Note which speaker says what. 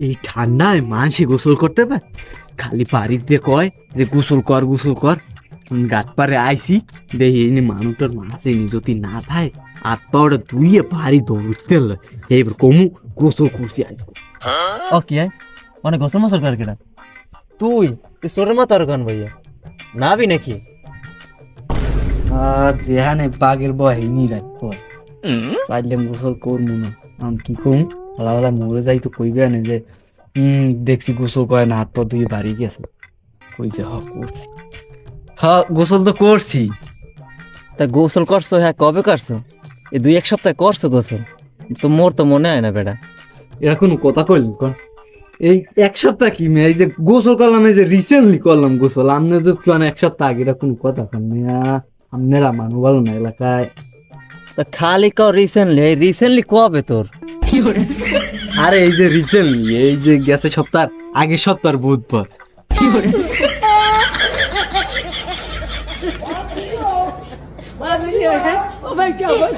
Speaker 1: এই ঠান্ডায় মানসি গোসল করতে পারে? খালি বাড়িতে কয় যে গোসল কর গোসল কর। গাত পারে আইসি দেখি এনে মানুষটার মাসে যদি না থাকে হাত পাওয়াটা ধুইয়ে ভারী দৌড়তে এইবার কমু গোসল করছি আজ।
Speaker 2: ও কি হয় মানে গোসল মোসল কর কেনা তুই সোরের মাথার গান ভাইয়া নাবি নাকি?
Speaker 1: আর যেখানে বাঘের বয় নি রাখবো চাইলে গোসল করবো না। আমি কি কম হালা মরে যাই তো কইবে না যে দেখছি গোসল করে না হাত পা ধুয়ে বাড়ি গেছে। কই যে করছি গোসল তো করছি।
Speaker 2: তা গোসল করছো হ্যাঁ কবে করছো? এই 2-1 সপ্তাহ করছো গোসল? তো মোর তো মনে হয় না বেটা।
Speaker 1: এরা কোনো কথা কইলি কোন? এই এক সপ্তাহ কি মেয়ে এই যে গোসল করলাম এই যে রিসেন্টলি করলাম গোসল। আপনি তো মানে এক সপ্তাহ আগে এটা কোনো কথা কন মিয়া। আপনারা মানুষ ভালো না এলাকায়।
Speaker 2: তা খালি রিসেন্টলি কবে তোর?
Speaker 1: আরে এই যে রিসেন্টলি এই যে গেছে সপ্তাহ আগে সপ্তাহ বুধবার।
Speaker 3: Oh my God.